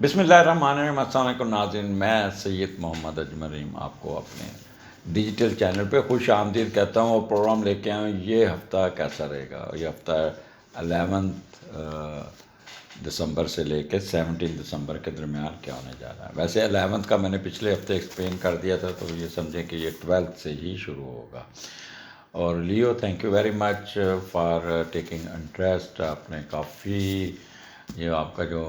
بسم اللہ الرحمن الرحیم۔ السلام علیکم ناظرین، میں سید محمد اجمریم آپ کو اپنے ڈیجیٹل چینل پہ خوش آمدید کہتا ہوں، اور پروگرام لے کے آیا ہوں یہ ہفتہ کیسا رہے گا۔ یہ ہفتہ 11 دسمبر سے لے کے 17 دسمبر کے درمیان کیا ہونے جا رہا ہے۔ ویسے 11 کا میں نے پچھلے ہفتے ایکسپلین کر دیا تھا، تو یہ سمجھیں کہ یہ 12 سے ہی شروع ہوگا۔ اور لیو، thank you very much for taking interest. آپ نے کافی، یہ آپ کا جو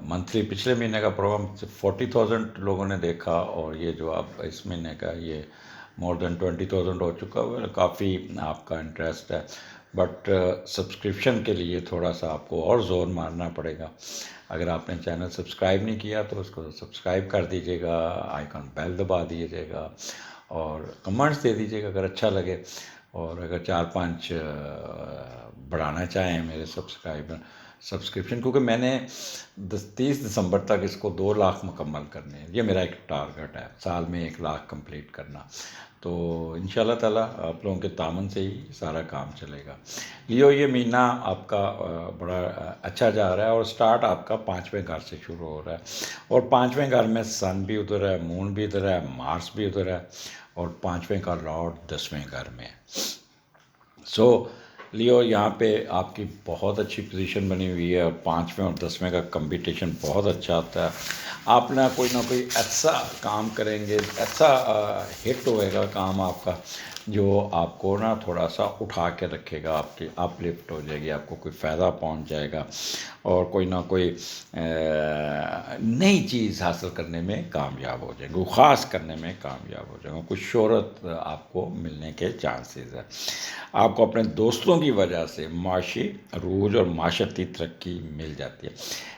منتھلی پچھلے مہینے کا پروگرام 40,000 لوگوں نے دیکھا، اور یہ جو آپ اس مہینے کا یہ مور دین 20,000 ہو چکا ہوا، کافی آپ کا انٹرسٹ ہے۔ بٹ سبسکرپشن کے لیے تھوڑا سا آپ کو اور زور مارنا پڑے گا۔ اگر آپ نے چینل سبسکرائب نہیں کیا تو اس کو سبسکرائب کر دیجیے گا، آئیکن بیل دبا دیجیے گا، اور کمنٹس دے دیجیے گا اگر اچھا لگے۔ اور اگر 4-5 بڑھانا چاہیں میرے سبسکرپشن، کیونکہ میں نے 30 دسمبر تک اس کو 2 لاکھ مکمل کرنے ہیں۔ یہ میرا ایک ٹارگٹ ہے، سال میں 1 لاکھ کمپلیٹ کرنا۔ تو انشاءاللہ تعالیٰ آپ لوگوں کے تعاون سے ہی سارا کام چلے گا۔ لیو، یہ مہینہ آپ کا بڑا اچھا جا رہا ہے، اور سٹارٹ آپ کا 5ویں گھر سے شروع ہو رہا ہے، اور 5ویں گھر میں سن بھی ادھر ہے، مون بھی ادھر ہے، مارس بھی ادھر ہے، اور 5ویں کا لارڈ 10ویں گھر میں ہے۔ سو لیو، یہاں پہ آپ کی بہت اچھی پوزیشن بنی ہوئی ہے، اور 5ویں اور 10ویں کا کمپٹیشن بہت اچھا ہوتا ہے۔ آپ نہ کوئی ایسا کام کریں گے، ایسا ہٹ ہوئے گا کام آپ کا، جو آپ کو نا تھوڑا سا اٹھا کے رکھے گا، آپ کی اپ لفٹ ہو جائے گی، آپ کو کوئی فائدہ پہنچ جائے گا، اور کوئی نہ کوئی نئی چیز حاصل کرنے میں کامیاب ہو جائیں گے، خاص کرنے میں کامیاب ہو جائیں گے، کچھ شہرت آپ کو ملنے کے چانسز ہیں۔ آپ کو اپنے دوستوں کی وجہ سے معاشی عروج اور معاشرتی ترقی مل جاتی ہے۔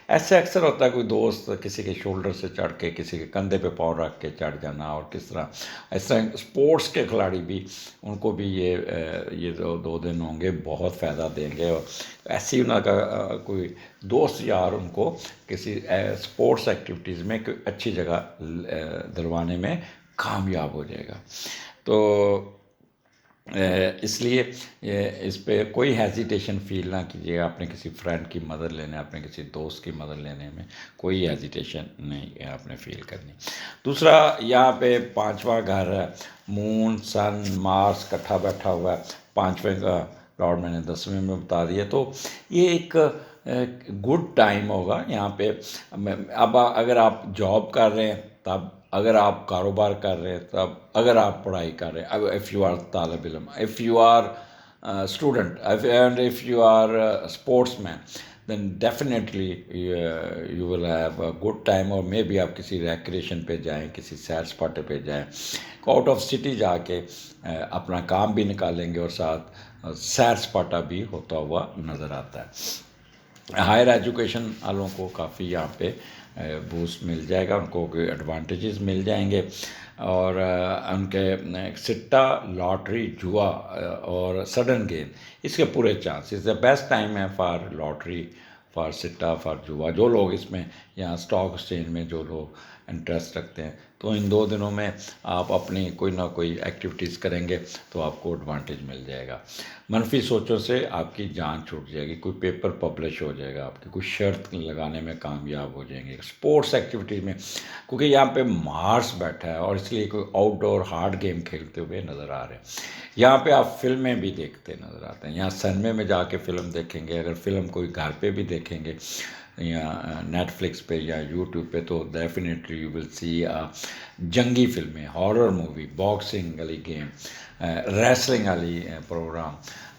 ایسے اکثر ہوتا ہے، کوئی دوست کسی کے شولڈر سے چڑھ کے، کسی کے کندھے پہ پاؤں رکھ کے چڑھ جانا، اور کس طرح اس طرح اسپورٹس کے کھلاڑی بھی، ان کو بھی یہ 2 دن ہوں گے بہت فائدہ دیں گے، اور ایسی ان کا کوئی دوست یار ان کو کسی اسپورٹس ایکٹیویٹیز میں کوئی اچھی جگہ دلوانے میں کامیاب ہو جائے گا۔ تو اس لیے اس پہ کوئی ہیزیٹیشن فیل نہ کیجیے گا، اپنے کسی فرینڈ کی مدد لینے، اپنے کسی دوست کی مدد لینے میں کوئی ہیزیٹیشن نہیں آپ نے فیل کرنی۔ دوسرا، یہاں پہ 5واں گھر ہے، مون سن مارس کٹھا بیٹھا ہوا ہے، 5ویں کا لارڈ میں نے 10ویں میں بتا دیا، تو یہ ایک گڈ ٹائم ہوگا یہاں پہ۔ اب اگر آپ جاب کر رہے ہیں تب، اگر آپ کاروبار کر رہے ہیں تب، اگر آپ پڑھائی کر رہے ہیں، اف یو آر طالب علم، if you are student, and if you are sportsman مین، then definitely you will have a good time, اور مے بی آپ کسی ریکریشن پہ جائیں، کسی سیر سپاٹے پہ جائیں، آؤٹ آف سٹی جا کے اپنا کام بھی نکالیں گے، اور ساتھ سیر سپاٹا بھی ہوتا ہوا نظر آتا ہے۔ ہائر ایجوکیشن والوں کو کافی یہاں پہ بوسٹ مل جائے گا، ان کو ایڈوانٹیجز مل جائیں گے، اور ان کے سٹا، لاٹری، جوا اور سڈن گین، اس کے پورے چانسز ہے۔ بیسٹ ٹائم ہے فار لاٹری، فار سٹا، فار جوا۔ جو لوگ اس میں یہاں اسٹاک ایکسچینج میں جو لوگ انٹرسٹ رکھتے ہیں، تو ان 2 دنوں میں آپ اپنی کوئی نہ کوئی ایکٹیویٹیز کریں گے تو آپ کو ایڈوانٹیج مل جائے گا۔ منفی سوچوں سے آپ کی جان چھوٹ جائے گی، کوئی پیپر پبلش ہو جائے گا آپ کی، کوئی شرط لگانے میں کامیاب ہو جائیں گے اسپورٹس ایکٹیویٹیز میں، کیونکہ یہاں پہ مارس بیٹھا ہے، اور اس لیے کوئی آؤٹ ڈور ہارڈ گیم کھیلتے ہوئے نظر آ رہے ہیں۔ یہاں پہ آپ فلمیں بھی دیکھتے نظر آتے ہیں، یہاں سنیما میں جا کے فلم دیکھیں گے، اگر فلم کوئی گھر پہ بھی دیکھیں گے یا نیٹ فلکس پہ یا یوٹیوب پہ، تو ڈیفینیٹلی یو ول سی جنگی فلمیں، ہارر مووی، باکسنگ والی گیم، ریسلنگ والی پروگرام،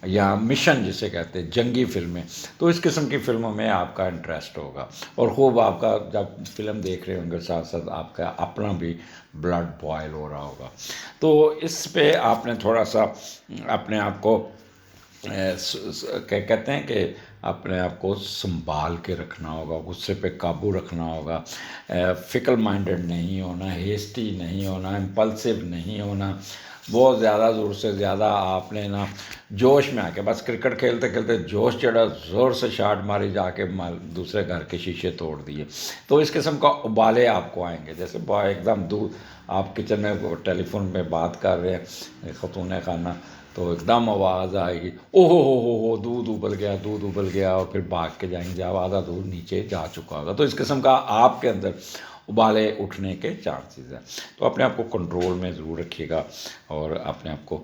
یا مشن جسے کہتے ہیں، جنگی فلمیں، تو اس قسم کی فلموں میں آپ کا انٹرسٹ ہوگا، اور خوب آپ کا جب فلم دیکھ رہے ہوں گے ساتھ ساتھ آپ کا اپنا بھی بلڈ بوائل ہو رہا ہوگا۔ تو اس پہ آپ نے تھوڑا سا اپنے آپ کو کیا کہتے ہیں کہ اپنے آپ کو سنبھال کے رکھنا ہوگا، غصے پہ قابو رکھنا ہوگا، فکر مائنڈڈ نہیں ہونا، ہیسٹی نہیں ہونا، امپلسو نہیں ہونا، بہت زیادہ زور سے زیادہ آپ نے نا جوش میں آ کے، بس کرکٹ کھیلتے کھیلتے جوش چڑھا، زور سے شاٹ ماری، جا کے دوسرے گھر کے شیشے توڑ دیے، تو اس قسم کا ابالے آپ کو آئیں گے، جیسے ایک دم دور آپ کچن میں ٹیلی فون پہ بات کر رہے ہیں، خاتون خانہ تو ایک دم آواز آئے گی، او ہو دودھ ابل گیا، دودھ ابل گیا، اور پھر بھاگ کے جائیں گے جب آدھا دودھ نیچے جا چکا ہوگا. تو اس قسم کا آپ کے اندر ابالے اٹھنے کے چانسز ہیں. تو اپنے آپ کو کنٹرول میں ضرور رکھیے گا اور اپنے آپ کو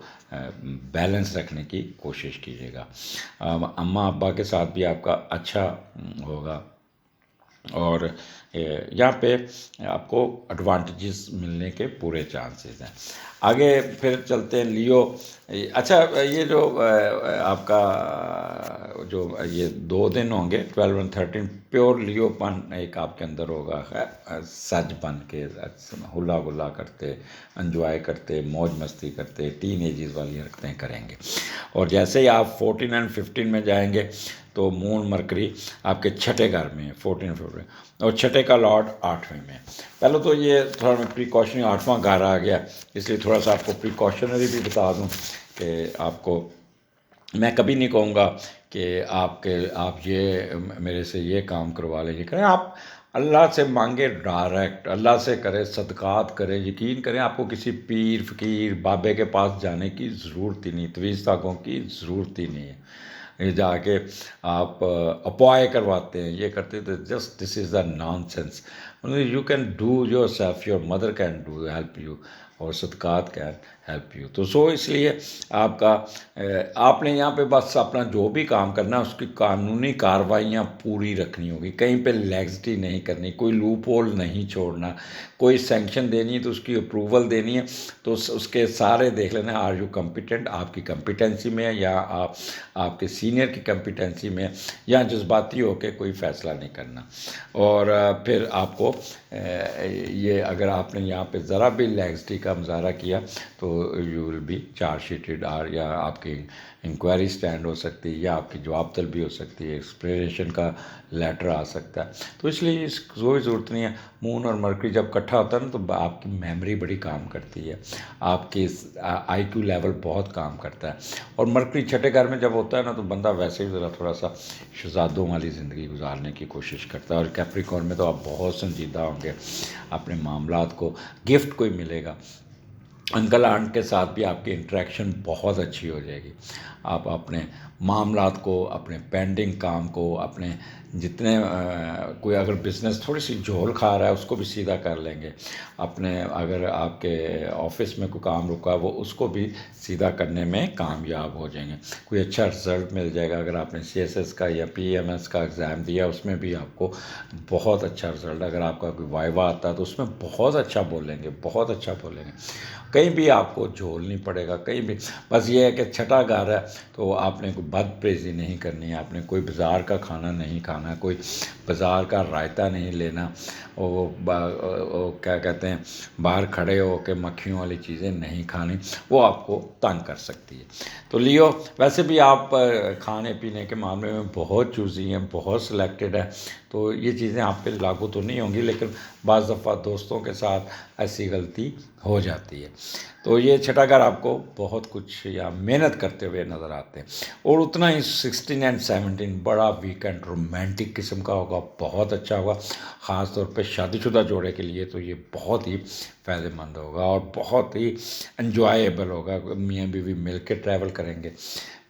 بیلنس رکھنے کی کوشش کیجیے گا. اماں ابا کے ساتھ بھی آپ کا اچھا ہوگا، اور یہاں پہ آپ کو ایڈوانٹیجز ملنے کے پورے چانسز ہیں. آگے پھر چلتے ہیں لیو. اچھا یہ جو آپ کا جو یہ 2 دن ہوں گے 12 اور 13، پیور لیو پن ایک آپ کے اندر ہوگا، سج بن کے ہلا گلا کرتے، انجوائے کرتے، موج مستی کرتے، ٹین ایجز والی حرکتیں کریں گے. اور جیسے ہی آپ 14 اور 15 میں جائیں گے تو مون مرکری آپ کے چھٹے گھر میں 14 15، اور چھٹے کا لارڈ 8ویں میں. پہلے تو یہ تھوڑا میں پریکاشنری 8واں گھر آ گیا، اس لیے تھوڑا سا آپ کو پریکاشنری بھی بتا دوں کہ آپ کو میں کبھی نہیں کہوں گا کہ آپ یہ میرے سے یہ کام کروا لیں، یہ کریں. آپ اللہ سے مانگے ڈائریکٹ، اللہ سے کرے، صدقات کرے، یقین کریں آپ کو کسی پیر فقیر بابے کے پاس جانے کی ضرورت ہی نہیں، تویز تاگوں کی ضرورت ہی نہیں ہے. جا کے آپ اپوائے کرواتے ہیں، یہ کرتے تھے، just this is the naan sense. You can do your self, your mother can do help you, اور صدقات کین ہیلپ یو. تو اس لیے آپ نے یہاں پہ بس اپنا جو بھی کام کرنا ہے اس کی قانونی کارروائیاں پوری رکھنی ہوگی، کہیں پہ لیگزٹی نہیں کرنی، کوئی لوپ ہول نہیں چھوڑنا. کوئی سینکشن دینی ہے تو اس کی اپروول دینی ہے تو اس کے سارے دیکھ لینا، آر یو کمپیٹنٹ، آپ کی کمپیٹنسی میں ہے یا آپ کے سینئر کی کمپیٹنسی میں، یا جذباتی ہو کے کوئی فیصلہ نہیں کرنا. اور پھر آپ کو یہ اگر آپ نے یہاں پہ ذرا بھی لیگزٹی کا مظاہرہ کیا تو یو ول بی چارج شیٹڈ، یا آپ کی انکوائری سٹینڈ ہو سکتی ہے، یا آپ کی جواب طلبی ہو سکتی ہے، ایکسپلینیشن کا لیٹر آ سکتا ہے. تو اس لیے اس کوئی ضرورت نہیں ہے. مون اور مرکری جب اکٹھا ہوتا ہے نا تو آپ کی میموری بڑی کام کرتی ہے، آپ کی آئی کیو لیول بہت کام کرتا ہے. اور مرکری چھٹے گھر میں جب ہوتا ہے نا تو بندہ ویسے ہی ذرا تھوڑا سا شہزادوں والی زندگی گزارنے کی کوشش کرتا ہے. اور کیپریکارن میں تو آپ بہت سنجیدہ ہوں گے، اپنے معاملات کو گفٹ کوئی ملے گا. انکل آنٹ کے ساتھ بھی آپ کی انٹریکشن بہت اچھی ہو جائے گی. آپ اپنے معاملات کو، اپنے پینڈنگ کام کو، اپنے جتنے کوئی اگر بزنس تھوڑی سی جھول کھا رہا ہے اس کو بھی سیدھا کر لیں گے. اپنے اگر آپ کے آفس میں کوئی کام رکا ہے وہ اس کو بھی سیدھا کرنے میں کامیاب ہو جائیں گے. کوئی اچھا رزلٹ مل جائے گا. اگر آپ نے CSS کا یا PMS کا ایگزام دیا اس میں بھی آپ کو بہت اچھا رزلٹ. اگر آپ کا کوئی وائوا آتا ہے تو اس میں بہت اچھا بولیں گے، بہت اچھا بولیں گے. کہیں بھی آپ کو جھول نہیں پڑے گا، کہیں بھی. بس یہ ہے کہ چھٹا گھر ہے تو آپ نے کوئی بد پریزی نہیں کرنی ہے، آپ نے کوئی بازار کا کھانا نہیں کھانا، کوئی بازار کا رائتا نہیں لینا، وہ کیا کہتے ہیں باہر کھڑے ہو کے مکھیوں والی چیزیں نہیں کھانی، وہ آپ کو تنگ کر سکتی ہے. تو لیو ویسے بھی آپ کھانے پینے کے معاملے میں بہت چوزی ہیں، بہت سلیکٹڈ ہیں، تو یہ چیزیں آپ پہ لاگو تو نہیں ہوں گی، لیکن بعض دفعہ دوستوں کے ساتھ ایسی غلطی ہو جاتی ہے. تو یہ چھٹا گھر آپ کو بہت کچھ یا محنت کرتے ہوئے نظر آتے ہیں. اور اتنا ہی 16 اور 17 بڑا ویکینڈ رومانٹک قسم کا ہوگا، بہت اچھا ہوگا. خاص طور پہ شادی شدہ جوڑے کے لیے تو یہ بہت ہی فائدہ مند ہوگا اور بہت ہی انجوائیبل ہوگا. میاں بیوی مل کے ٹریول کریں گے،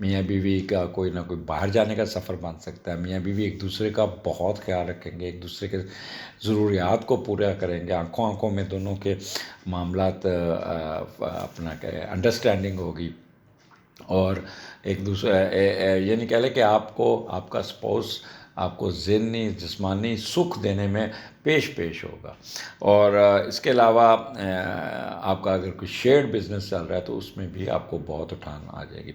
میاں بیوی کا کوئی نہ کوئی باہر جانے کا سفر بن سکتا ہے. میاں بیوی ایک دوسرے کا بہت خیال رکھیں گے، ایک دوسرے کے ضروریات کو پورا کریں گے. آنکھوں میں دونوں کے معاملات اپنا کہ انڈرسٹینڈنگ ہوگی. اور ایک دوسرے یہ نہیں کہہ لیں کہ آپ کو آپ کا اسپاؤس آپ کو ذہنی جسمانی سکھ دینے میں پیش ہوگا. اور اس کے علاوہ آپ کا اگر کوئی شیئرڈ بزنس چل رہا ہے تو اس میں بھی آپ کو بہت اٹھان آ جائے گی.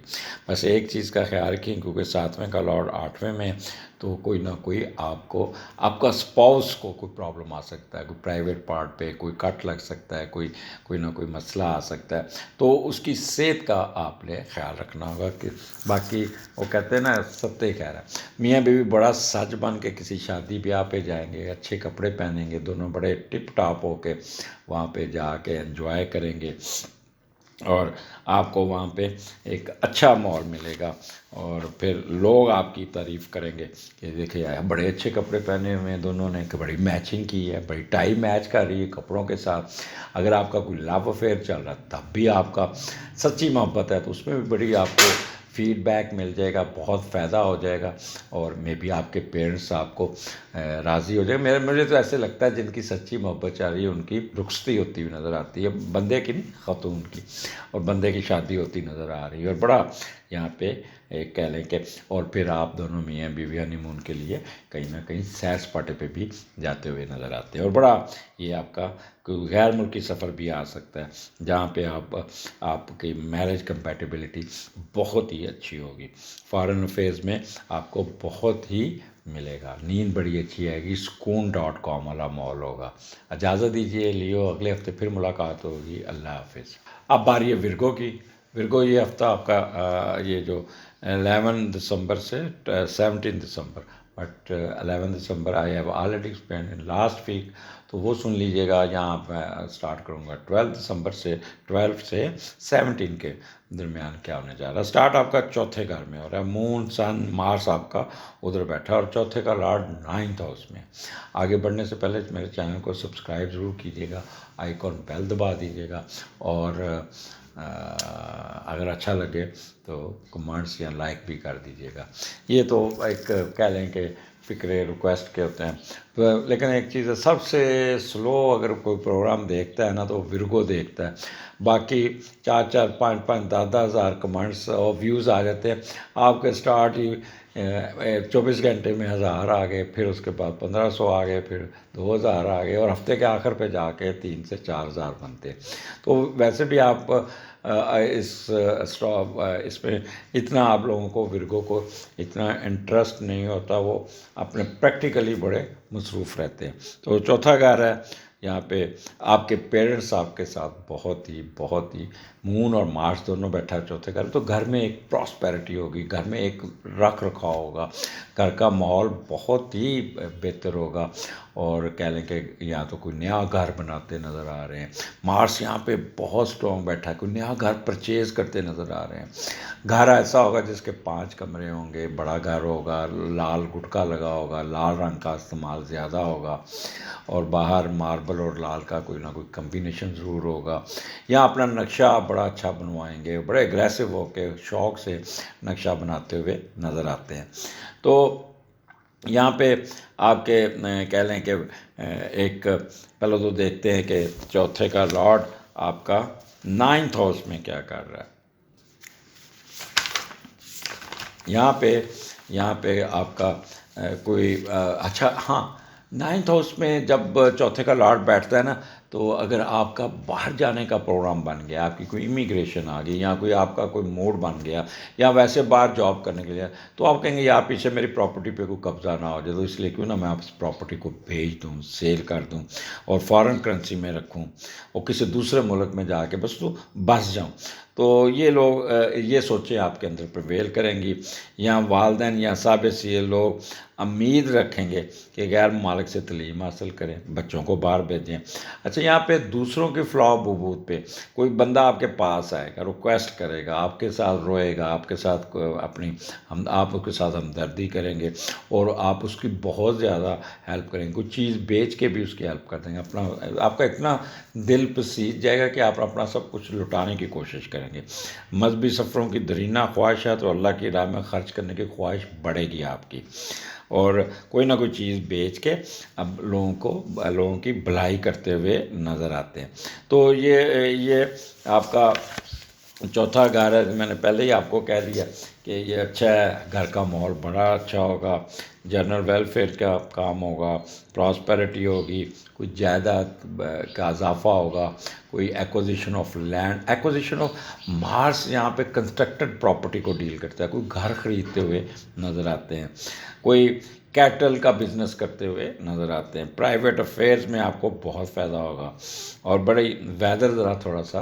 بس ایک چیز کا خیال رکھیں، کیونکہ 7ویں کا لارڈ 8ویں میں تو کوئی نہ کوئی آپ کا اسپاؤس کو کوئی پرابلم آ سکتا ہے، کوئی پرائیویٹ پارٹ پہ کوئی کٹ لگ سکتا ہے، کوئی نہ کوئی مسئلہ آ سکتا ہے. تو اس کی صحت کا آپ نے خیال رکھنا ہوگا. کہ باقی وہ کہتے ہیں نا ستے خیر ہے. میاں بیوی بڑا سج بن کے کسی شادی بیاہ پہ جائیں گے، اچھے کپڑے پہنیں گے، دونوں بڑے ٹپ ٹاپ ہو کے وہاں پہ جا کے انجوائے کریں گے. اور آپ کو وہاں پہ ایک اچھا ماحول ملے گا، اور پھر لوگ آپ کی تعریف کریں گے کہ دیکھے یار بڑے اچھے کپڑے پہنے ہوئے ہیں دونوں نے، کہ بڑی میچنگ کی ہے، بڑی ٹائی میچ کر رہی ہے کپڑوں کے ساتھ۔ اگر آپ کا کوئی لو افیئر چل رہا ہے تب بھی آپ کا سچی محبت ہے تو اس میں بھی بڑی آپ کو فیڈ بیک مل جائے گا، بہت فائدہ ہو جائے گا، اور مے بی آپ کے پیرنٹس آپ کو راضی ہو جائے گا۔ مجھے تو ایسے لگتا ہے جن کی سچی محبت چل رہی ہے ان کی رخصتی ہوتی ہوئی نظر آتی ہے، بندے کی نہیں، خاتون کی، اور بندے کی شادی ہوتی نظر آ رہی ہے، اور بڑا یہاں پہ ایک کہہ لیں کہ، اور پھر آپ دونوں میاں بیوی ہنی مون کے لیے کہیں نہ کہیں سیر سپاٹے پہ بھی جاتے ہوئے نظر آتے ہیں، اور بڑا یہ آپ کا کوئی غیر ملکی سفر بھی آ سکتا ہے جہاں پہ آپ کی میرج کمپیٹیبلٹی بہت ہی اچھی ہوگی۔ فارن افیئرز میں آپ کو بہت ہی ملے گا، نیند بڑی اچھی آئے گی، سکون.com والا ماحول ہوگا۔ اجازت دیجیے لیو، اگلے ہفتے پھر ملاقات ہوگی، اللہ حافظ۔ اب باری ہے ورگو کی۔ ورگو یہ ہفتہ آپ کا یہ جو 11 دسمبر سے 17 دسمبر، but 11 December I have already spend in last week, تو وہ سن لیجیے گا۔ یہاں میں اسٹارٹ کروں گا 12 دسمبر سے، 12 سے 17 کے درمیان کیا ہونے جا رہا ہے۔ اسٹارٹ آپ کا چوتھے گھر میں ہو رہا ہے، مون سن مارس آپ کا ادھر بیٹھا ہے، اور چوتھے کا لارڈ 9th ہاؤس میں۔ آگے بڑھنے سے پہلے میرے چینل کو سبسکرائب ضرور کیجیے گا، آئیکن بیل دبا دیجیے گا، اور اگر اچھا لگے تو کمنٹس یا لائک بھی کر دیجیے گا۔ یہ تو ایک کہہ لیں کہ فکرے ریکویسٹ کے ہوتے ہیں، لیکن ایک چیز ہے، سب سے سلو اگر کوئی پروگرام دیکھتا ہے نا تو ورگو دیکھتا ہے، باقی 4 5 10 ہزار کمنٹس اور ویوز آ جاتے ہیں، آپ کے اسٹارٹ ہی 24 گھنٹے میں 1000 آ گئے، پھر اس کے بعد 1500 آ گئے، پھر 2000 آ گئے، اور ہفتے کے آخر پہ جا کے 3 سے 4000 بنتے ہیں۔ تو ویسے بھی آپ اس میں اتنا آپ لوگوں کو ورگو کو اتنا انٹرسٹ نہیں ہوتا، وہ اپنے پریکٹیکلی بڑے مصروف رہتے ہیں۔ تو چوتھا گھر ہے، یہاں پہ آپ کے پیرنٹس آپ کے ساتھ بہت ہی مون اور مارس دونوں بیٹھا ہے چوتھے گھر، تو گھر میں ایک پراسپیرٹی ہوگی، گھر میں ایک رکھ رکھاؤ ہوگا، گھر کا ماحول بہت ہی بہتر ہوگا، اور کہہ لیں کہ یا تو کوئی نیا گھر بناتے نظر آ رہے ہیں، مارس یہاں پہ بہت سٹرونگ بیٹھا ہے، کوئی نیا گھر پرچیز کرتے نظر آ رہے ہیں، گھر ایسا ہوگا جس کے 5 کمرے ہوں گے، بڑا گھر ہوگا، لال گٹکا لگا ہوگا، لال رنگ کا استعمال زیادہ ہوگا، اور باہر ماربل اور لال کا کوئی نہ کوئی کمبینیشن ضرور ہوگا، یا اپنا نقشہ بڑا اچھا بنوائیں گے، بڑے اگریسو ہو کے شوق سے نقشہ بناتے ہوئے نظر آتے ہیں۔ تو یہاں پہ آپ کے کہہ لیں کہ ایک پہلے تو دیکھتے ہیں کہ چوتھے کا لارڈ آپ کا 9th ہاؤس میں کیا کر رہا ہے۔ یہاں پہ آپ کا کوئی اچھا، ہاں 9th ہاؤس میں جب چوتھے کا لارڈ بیٹھتا ہے نا، تو اگر آپ کا باہر جانے کا پروگرام بن گیا، آپ کی کوئی امیگریشن آ گئی، یا کوئی آپ کا کوئی موڈ بن گیا، یا ویسے باہر جاب کرنے کے لیے، تو آپ کہیں گے یار پیچھے میری پراپرٹی پہ کوئی قبضہ نہ ہو جائے، تو اس لیے کیوں نہ میں اس پراپرٹی کو بیچ دوں، سیل کر دوں، اور فارن کرنسی میں رکھوں، اور کسی دوسرے ملک میں جا کے بس جاؤں۔ تو یہ لوگ یہ سوچیں آپ کے اندر پریویل کریں گی، یا والدین یا صاحب سی لوگ امید رکھیں گے کہ غیر ممالک سے تعلیم حاصل کریں، بچوں کو باہر بھیجیں۔ اچھا، یہاں پہ دوسروں کی فلاح و بہبود پہ کوئی بندہ آپ کے پاس آئے گا، ریکویسٹ کرے گا، آپ کے ساتھ روئے گا، آپ کے ساتھ آپ اس کے ساتھ ہمدردی کریں گے، اور آپ اس کی بہت زیادہ ہیلپ کریں گے، کوئی چیز بیچ کے بھی اس کی ہیلپ کر دیں گے، آپ کا اتنا دل پسیج جائے گا کہ آپ اپنا سب کچھ لٹانے کی کوشش کریں گے۔ مذہبی سفروں کی درینہ خواہش ہے تو اللہ کی راہ میں خرچ کرنے کی خواہش بڑھے گی آپ کی، اور کوئی نہ کوئی چیز بیچ کے اب لوگوں کی بھلائی کرتے ہوئے نظر آتے ہیں۔ تو یہ آپ کا چوتھا گھر ہے، میں نے پہلے ہی آپ کو کہہ دیا کہ یہ اچھا ہے، گھر کا ماحول بڑا اچھا ہوگا، جنرل ویلفیئر کا کام ہوگا، پراسپیرٹی ہوگی، کوئی جائیداد کا اضافہ ہوگا، کوئی acquisition of land, acquisition of mars یہاں پہ کنسٹرکٹڈ پراپرٹی کو ڈیل کرتا ہے، کوئی گھر خریدتے ہوئے نظر آتے ہیں، کوئی کیٹل کا بزنس کرتے ہوئے نظر آتے ہیں، پرائیویٹ افیئرز میں آپ کو بہت فائدہ ہوگا، اور بڑی ویدر ذرا تھوڑا سا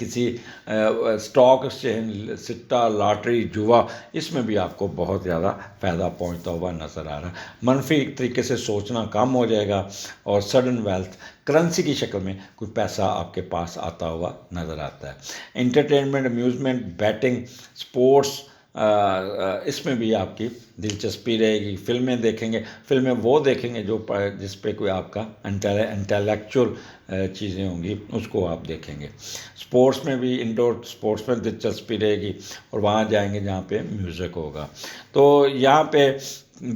کسی اسٹاک ایکسچینج، سٹہ، لاٹری، جوا، اس میں بھی آپ کو بہت زیادہ فائدہ پہنچتا ہوا نظر آ رہا ہے۔ منفی طریقے سے سوچنا کم ہو جائے گا، اور سڈن ویلتھ کرنسی کی شکل میں کوئی پیسہ آپ کے پاس آتا ہوا نظر آتا ہے۔ انٹرٹینمنٹ، امیوزمنٹ، بیٹنگ، اسپورٹس، اس میں بھی آپ کی دلچسپی رہے گی۔ فلمیں دیکھیں گے، فلمیں وہ دیکھیں گے جو جس پہ کوئی آپ کا انٹلیکچوئل چیزیں ہوں گی، اس کو آپ دیکھیں گے۔ اسپورٹس میں بھی، انڈور اسپورٹس میں دلچسپی رہے گی، اور وہاں جائیں گے جہاں پہ میوزک ہوگا۔ تو یہاں پہ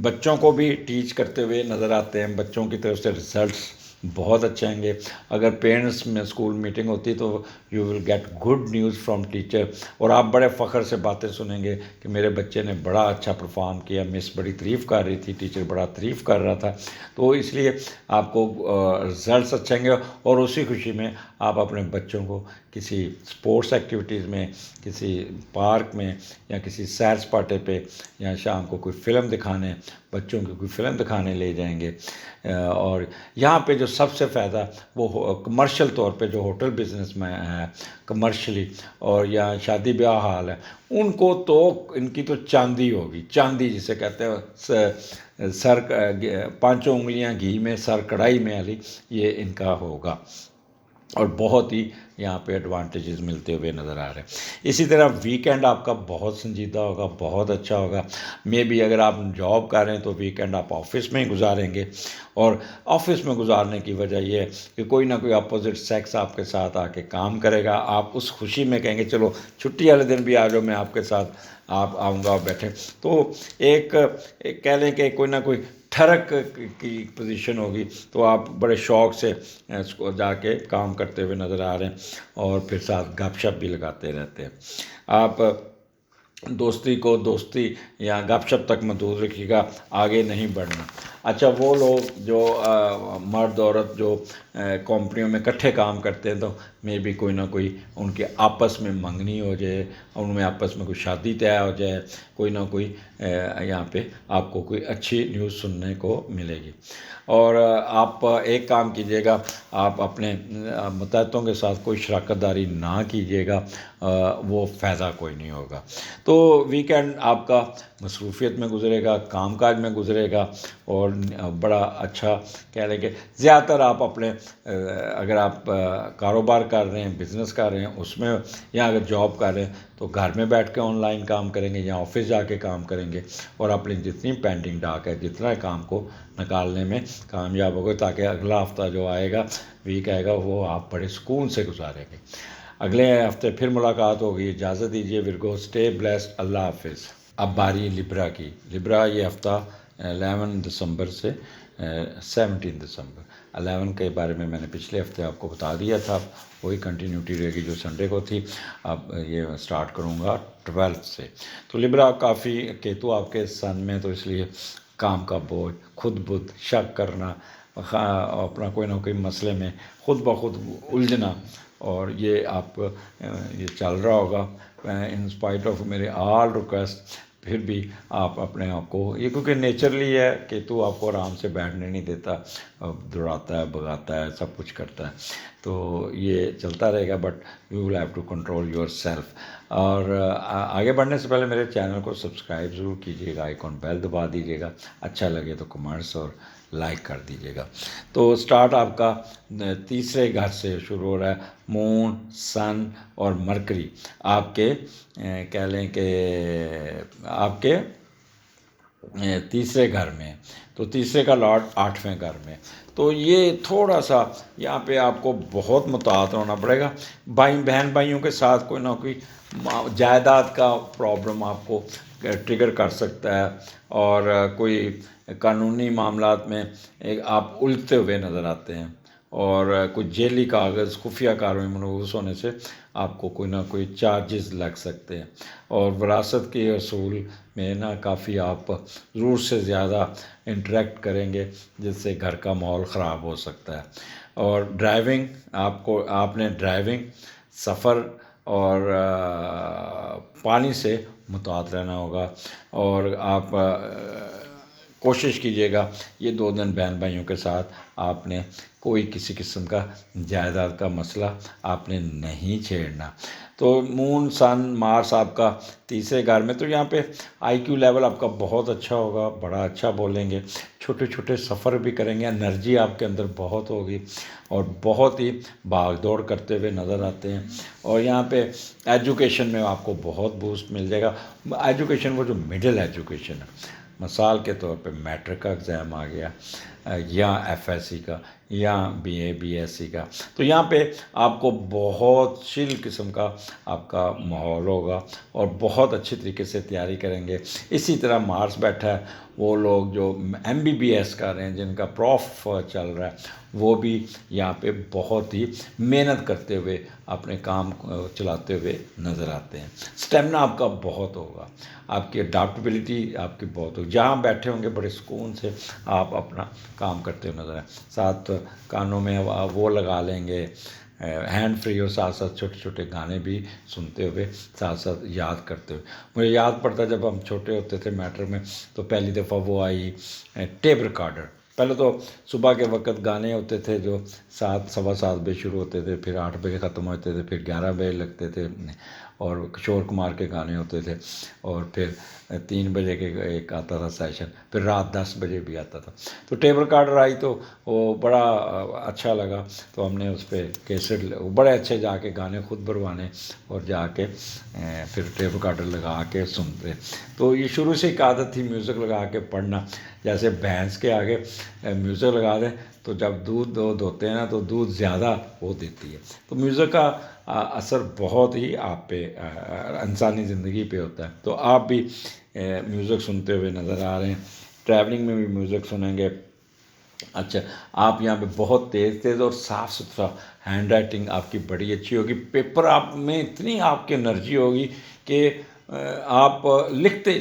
بچوں کو بھی ٹیچ کرتے ہوئے نظر آتے ہیں، بچوں کی طرف سے ریزلٹس بہت اچھے آئیں گے۔ اگر پیرنٹس میں اسکول میٹنگ ہوتی تو you will get good news from teacher, اور آپ بڑے فخر سے باتیں سنیں گے کہ میرے بچے نے بڑا اچھا پرفارم کیا، مس بڑی تعریف کر رہی تھی، ٹیچر بڑا تعریف کر رہا تھا۔ تو اس لیے آپ کو رزلٹس اچھے آئیں گے، اور اسی خوشی میں آپ اپنے بچوں کو کسی اسپورٹس ایکٹیویٹیز میں، کسی پارک میں، یا کسی سیر سپاٹے پہ، یا شام کو کوئی فلم دکھانے، بچوں کی کوئی فلم دکھانے لے جائیں گے۔ اور یہاں پہ جو سب سے فائدہ وہ کمرشل طور پہ جو ہوٹل بزنس میں ہے کمرشلی، اور یا شادی بیاہ حال ہے، ان کو تو ان کی تو چاندی ہوگی، چاندی جسے کہتے ہیں، سر پانچوں انگلیاں گھی میں، سر کڑھائی میں علی، یہ ان کا ہوگا، اور بہت ہی یہاں پہ ایڈوانٹیجز ملتے ہوئے نظر آ رہے ہیں۔ اسی طرح ویکینڈ آپ کا بہت سنجیدہ ہوگا، بہت اچھا ہوگا۔ مے بی اگر آپ جاب کر رہے ہیں تو ویکینڈ آپ آفس میں ہی گزاریں گے، اور آفس میں گزارنے کی وجہ یہ ہے کہ کوئی نہ کوئی اپوزٹ سیکس آپ کے ساتھ آ کے کام کرے گا، آپ اس خوشی میں کہیں گے چلو چھٹی والے دن بھی آ جاؤ، میں آپ کے ساتھ آپ آؤں گا، بیٹھے تو ایک کہہ لیں کہ کوئی نہ کوئی ٹھڑک کی پوزیشن ہوگی، تو آپ بڑے شوق سے اس کو جا کے کام کرتے ہوئے نظر آ رہے ہیں، اور پھر ساتھ گپ شپ بھی لگاتے رہتے ہیں۔ آپ دوستی کو دوستی یا گپ شپ تک محدود رکھیے گا، آگے نہیں بڑھنا۔ اچھا، وہ لوگ جو مرد عورت جو کمپنیوں میں اکٹھے کام کرتے ہیں، تو میں بھی کوئی نہ کوئی ان کے آپس میں منگنی ہو جائے، ان میں آپس میں کوئی شادی طے ہو جائے، کوئی نہ کوئی یہاں پہ آپ کو کوئی اچھی نیوز سننے کو ملے گی۔ اور آپ ایک کام کیجیے گا، آپ اپنے متحدوں کے ساتھ کوئی شراکت داری نہ کیجیے گا، وہ فائدہ کوئی نہیں ہوگا۔ تو ویکینڈ آپ کا مصروفیت میں گزرے گا، کام کاج میں گزرے گا، اور بڑا اچھا کہہ لیں کہ زیادہ تر آپ اپنے اگر آپ کاروبار کر رہے ہیں، بزنس کر رہے ہیں، اس میں، یا اگر جاب کر رہے ہیں تو گھر میں بیٹھ کے آن لائن کام کریں گے، یا آفس جا کے کام کریں گے، اور اپنی جتنی پینڈنگ ڈاک ہے، جتنا کام کو نکالنے میں کامیاب ہو گئے، تاکہ اگلا ہفتہ جو آئے گا، ویک آئے گا، وہ آپ بڑے سکون سے گزاریں گے۔ اگلے ہفتے پھر ملاقات ہوگی، اجازت دیجیے ورگو، اسٹے بلیسڈ، اللہ حافظ۔ اب باری لبرا کی۔ لبرا یہ ہفتہ 11 دسمبر سے 17 دسمبر، 11 کے بارے میں نے پچھلے ہفتے آپ کو بتا دیا تھا، وہی کنٹینیوٹی رہے گی جو سنڈے کو تھی۔ اب یہ سٹارٹ کروں گا 12 سے۔ تو لبرا کافی، کیتو آپ کے سن میں، تو اس لیے کام کا بوجھ، خود بد شک کرنا، اپنا کوئی نہ کوئی مسئلے میں خود بخود الجھنا، اور یہ آپ یہ چل رہا ہوگا ان اسپائٹ آف میرے آل ریکویسٹ۔ پھر بھی آپ اپنے آپ کو، یہ کیونکہ نیچرلی ہے کہ تو آپ کو آرام سے بیٹھنے نہیں دیتا، دوڑاتا ہے، بھگاتا ہے، سب کچھ کرتا ہے، تو یہ چلتا رہے گا، but you will have to control your yourself آگے بڑھنے سے پہلے میرے چینل کو سبسکرائب ضرور کیجیے گا، آئیکن بیل دبا دیجیے گا، اچھا لگے تو کمنٹس اور لائک کر دیجیے گا۔ تو سٹارٹ آپ کا تیسرے گھر سے شروع ہو رہا ہے، مون، سن اور مرکری آپ کے کہہ لیں کہ آپ کے تیسرے گھر میں، تو تیسرے کا لاٹ 8ویں گھر میں، تو یہ تھوڑا سا یہاں پہ آپ کو بہت محتاط ہونا پڑے گا۔ بہن بھائیوں کے ساتھ کوئی نہ کوئی جائیداد کا پرابلم آپ کو ٹریگر کر سکتا ہے، اور کوئی قانونی معاملات میں آپ الجھتے ہوئے نظر آتے ہیں، اور کوئی ذیلی کاغذ، خفیہ کارروائی ملوث ہونے سے آپ کو کوئی نہ کوئی چارجز لگ سکتے ہیں، اور وراثت کے اصول میں نا کافی آپ ضرور سے زیادہ انٹریکٹ کریں گے، جس سے گھر کا ماحول خراب ہو سکتا ہے۔ اور ڈرائیونگ، آپ نے ڈرائیونگ، سفر اور پانی سے محتاط رہنا ہوگا، اور آپ کوشش کیجیے گا یہ 2 دن بہن بھائیوں کے ساتھ آپ نے کوئی کسی قسم کا جائیداد کا مسئلہ آپ نے نہیں چھیڑنا۔ تو مون سن مارس آپ کا تیسرے گھر میں، تو یہاں پہ آئی کیو لیول آپ کا بہت اچھا ہوگا، بڑا اچھا بولیں گے، چھوٹے چھوٹے سفر بھی کریں گے، انرجی آپ کے اندر بہت ہوگی اور بہت ہی بھاگ دوڑ کرتے ہوئے نظر آتے ہیں۔ اور یہاں پہ ایجوکیشن میں آپ کو بہت بوسٹ مل جائے گا۔ ایجوکیشن وہ جو مڈل ایجوکیشن ہے، مثال کے طور پہ میٹرک کا ایگزام آ گیا یا ایف ایس سی کا یا B A B S C کا، تو یہاں پہ آپ کو بہت چل قسم کا آپ کا ماحول ہوگا اور بہت اچھی طریقے سے تیاری کریں گے۔ اسی طرح مارس بیٹھا ہے، وہ لوگ جو ایم بی بی ایس کر رہے ہیں، جن کا پروف چل رہا ہے، وہ بھی یہاں پہ بہت ہی محنت کرتے ہوئے اپنے کام چلاتے ہوئے نظر آتے ہیں۔ اسٹیمنا آپ کا بہت ہوگا، آپ کی اڈاپٹیبلٹی آپ کی بہت ہوگی، جہاں بیٹھے ہوں گے بڑے سکون سے آپ اپنا کام کرتے ہوئے نظر آئیں۔ ساتھ کانوں میں وہ لگا لیں گے ہینڈ فری، اور ساتھ ساتھ چھوٹے چھوٹے گانے بھی سنتے ہوئے ساتھ ساتھ یاد کرتے ہوئے۔ مجھے یاد پڑتا جب ہم چھوٹے ہوتے تھے میٹرک میں، تو پہلی دفعہ وہ آئی ٹیپ ریکارڈر۔ پہلے تو صبح کے وقت گانے ہوتے تھے جو 7 سوا 7 بجے شروع ہوتے تھے، پھر 8 بجے ختم ہوتے تھے، پھر 11 بجے لگتے تھے، اور کشور کمار کے گانے ہوتے تھے، اور پھر 3 بجے کے ایک آتا تھا سیشن، پھر رات 10 بجے بھی آتا تھا۔ تو ٹیپ ریکارڈر آئی تو وہ بڑا اچھا لگا، تو ہم نے اس پہ کیسٹ بڑے اچھے جا کے گانے خود بھروانے اور جا کے پھر ٹیپ ریکارڈر لگا کے سنتے۔ تو یہ شروع سے ایک عادت تھی میوزک لگا کے پڑھنا، جیسے بھینس کے آگے میوزک لگا دیں تو جب دودھ دھوتے ہیں نا تو دودھ زیادہ وہ دیتی ہے۔ تو میوزک کا اثر بہت ہی آپ پہ انسانی زندگی پہ ہوتا ہے۔ تو آپ بھی میوزک سنتے ہوئے نظر آ رہے ہیں، ٹریولنگ میں بھی میوزک سنیں گے۔ اچھا، آپ یہاں پہ بہت تیز اور صاف ستھرا ہینڈ رائٹنگ آپ کی بڑی اچھی ہوگی، پیپر آپ میں اتنی آپ کی انرجی ہوگی کہ آپ لکھتے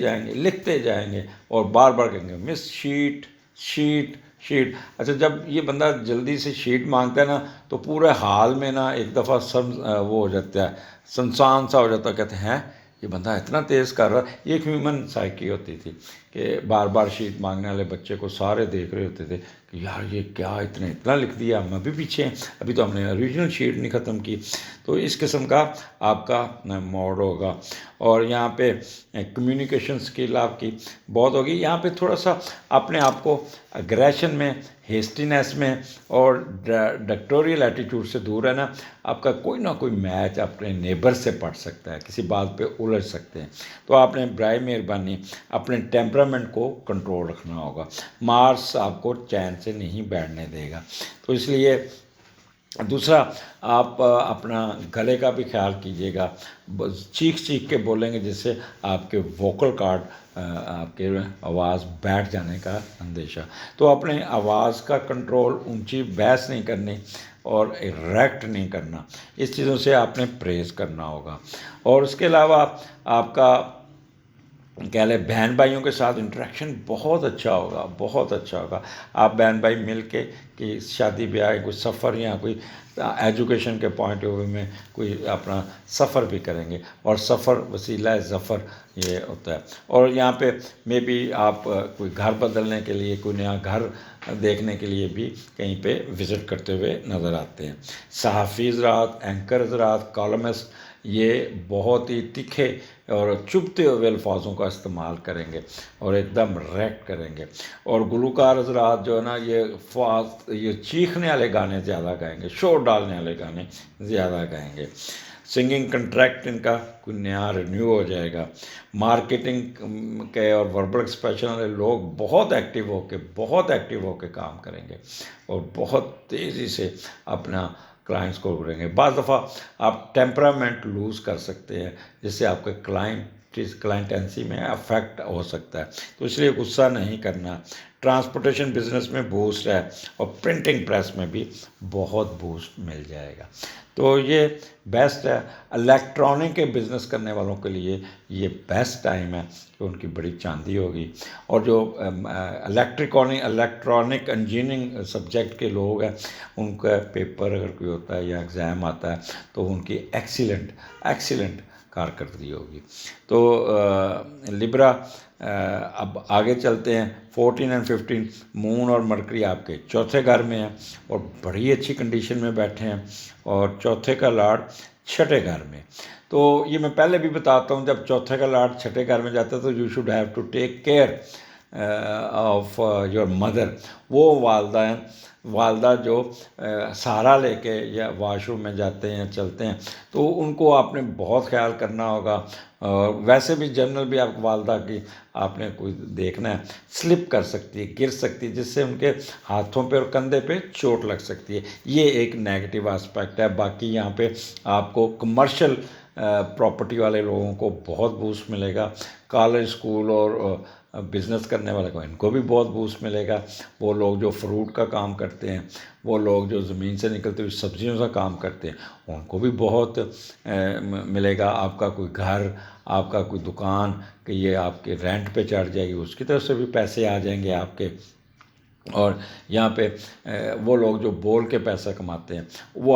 جائیں گے اور بار بار کہیں گے مس شیٹ شیٹ شیٹ۔ اچھا، جب یہ بندہ جلدی سے شیٹ مانگتا ہے نا تو پورے حال میں نا ایک دفعہ وہ ہو جاتا ہے، سنسان سا ہو جاتا ہے، کہتے ہیں یہ بندہ اتنا تیز کر رہا ہے۔ یہ ایک ہیومن سائیکی ہوتی تھی کہ بار بار شیٹ مانگنے والے بچے کو سارے دیکھ رہے ہوتے تھے کہ یار یہ کیا اتنا لکھ دیا، ہم ابھی پیچھے ہیں، ابھی تو ہم نے اوریجنل شیٹ نہیں ختم کی۔ تو اس قسم کا آپ کا موڈ ہوگا۔ اور یہاں پہ کمیونیکیشن اسکل آپ کی بہت ہوگی۔ یہاں پہ تھوڑا سا اپنے آپ کو اگریشن میں، ہیسٹینس میں اور ڈکٹوریل ایٹیٹیوڈ سے دور رہنا۔ آپ کا کوئی نہ کوئی میچ اپنے نیبر سے پڑ سکتا ہے، کسی بات پہ الجھ سکتے ہیں، تو آپ نے برائے مہربانی اپنے ٹیمپرامنٹ کو کنٹرول رکھنا ہوگا۔ مارس آپ کو چین سے نہیں بیٹھنے دے گا، تو اس لیے دوسرا آپ اپنا گلے کا بھی خیال کیجیے گا، چیخ کے بولیں گے جس سے آپ کے ووکل کارڈ آپ کے آواز بیٹھ جانے کا اندیشہ۔ تو اپنے آواز کا کنٹرول، اونچی بحث نہیں کرنی اور ریکٹ نہیں کرنا، اس چیزوں سے آپ نے پرہیز کرنا ہوگا۔ اور اس کے علاوہ آپ کا کہہ لیں بہن بھائیوں کے ساتھ انٹریکشن بہت اچھا ہوگا، بہت اچھا ہوگا۔ آپ بہن بھائی مل کے کہ شادی بیاہ کوئی سفر یا کوئی ایجوکیشن کے پوائنٹ آف ویو میں کوئی اپنا سفر بھی کریں گے، اور سفر وسیلہ ظفر یہ ہوتا ہے۔ اور یہاں پہ میں بھی آپ کوئی گھر بدلنے کے لیے، کوئی نیا گھر دیکھنے کے لیے بھی کہیں پہ وزٹ کرتے ہوئے نظر آتے ہیں۔ صحافی حضرات، اینکر حضرات، کالمسٹ، یہ بہت ہی تکھے اور چبھتے ہوئے الفاظوں کا استعمال کریں گے اور ایک دم ریکٹ کریں گے۔ اور گلوکار حضرات جو ہے نا، یہ چیخنے والے گانے زیادہ گائیں گے، شور ڈالنے والے گانے زیادہ گائیں گے۔ سنگنگ کنٹریکٹ ان کا کوئی نیا رینیو ہو جائے گا۔ مارکیٹنگ کے اور وربل ایکسپریشن والے لوگ بہت ایکٹیو ہو کے کام کریں گے اور بہت تیزی سے اپنا کلائنٹس کو کریں گے۔ بعض دفعہ آپ ٹیمپرامنٹ لوز کر سکتے ہیں، جس سے آپ کے کلائنٹینسی میں افیکٹ ہو سکتا ہے، تو اس لیے غصہ نہیں کرنا۔ ٹرانسپورٹیشن بزنس میں بوسٹ ہے اور پرنٹنگ پریس میں بھی بہت بوسٹ مل جائے گا، تو یہ بیسٹ ہے۔ الیکٹرانک کے بزنس کرنے والوں کے لیے یہ بیسٹ ٹائم ہے کہ ان کی بڑی چاندی ہوگی۔ اور جو الیکٹرانک انجینئرنگ سبجیکٹ کے لوگ ہیں، ان کا پیپر اگر کوئی ہوتا ہے یا ایگزام آتا ہے تو ان کی ایکسیلنٹ کارکردگی ہوگی۔ تو لبرا اب آگے چلتے ہیں۔ 14 اور 15 مون اور مرکری آپ کے چوتھے گھر میں ہیں اور بڑی اچھی کنڈیشن میں بیٹھے ہیں، اور چوتھے کا لاڈ چھٹے گھر میں۔ تو یہ میں پہلے بھی بتاتا ہوں، جب چوتھے کا لاڈ چھٹے گھر میں جاتا ہے تو you should have to take care of your mother. وہ والدہ ہیں، والدہ جو سہارا لے کے یا واش روم میں جاتے ہیں، چلتے ہیں، تو ان کو آپ نے بہت خیال کرنا ہوگا۔ اور ویسے بھی جنرل بھی آپ والدہ کی آپ نے کوئی دیکھنا ہے، سلپ کر سکتی ہے، گر سکتی ہے، جس سے ان کے ہاتھوں پہ اور کندھے پہ چوٹ لگ سکتی ہے۔ یہ ایک نیگیٹو آسپیکٹ ہے۔ باقی یہاں پہ آپ کو کمرشل پراپرٹی والے لوگوں کو بہت بوسٹ ملے گا، کالج اسکول اور بزنس کرنے والے کو ان کو بھی بہت بوسٹ ملے گا۔ وہ لوگ جو فروٹ کا کام کرتے ہیں، وہ لوگ جو زمین سے نکلتی ہوئی سبزیوں کا کام کرتے ہیں، ان کو بھی بہت ملے گا۔ آپ کا کوئی گھر، آپ کا کوئی دکان کہ یہ آپ کے رینٹ پہ چڑھ جائے گی، اس کی طرف سے بھی پیسے آ جائیں گے آپ کے۔ اور یہاں پہ وہ لوگ جو بول کے پیسہ کماتے ہیں، وہ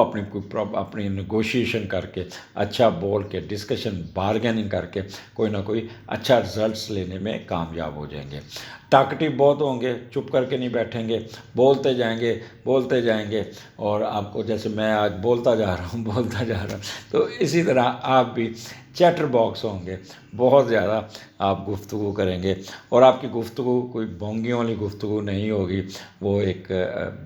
اپنی نیگوشیشن کر کے، اچھا بول کے، ڈسکشن بارگیننگ کر کے کوئی نہ کوئی اچھا رزلٹس لینے میں کامیاب ہو جائیں گے۔ ٹاکٹیو بہت ہوں گے، چپ کر کے نہیں بیٹھیں گے، بولتے جائیں گے، بولتے جائیں گے، اور آپ کو جیسے میں آج بولتا جا رہا ہوں، بولتا جا رہا ہوں، تو اسی طرح آپ بھی چیٹر باکس ہوں گے، بہت زیادہ آپ گفتگو کریں گے، اور آپ کی گفتگو کوئی بونگیوں والی گفتگو نہیں ہوگی، وہ ایک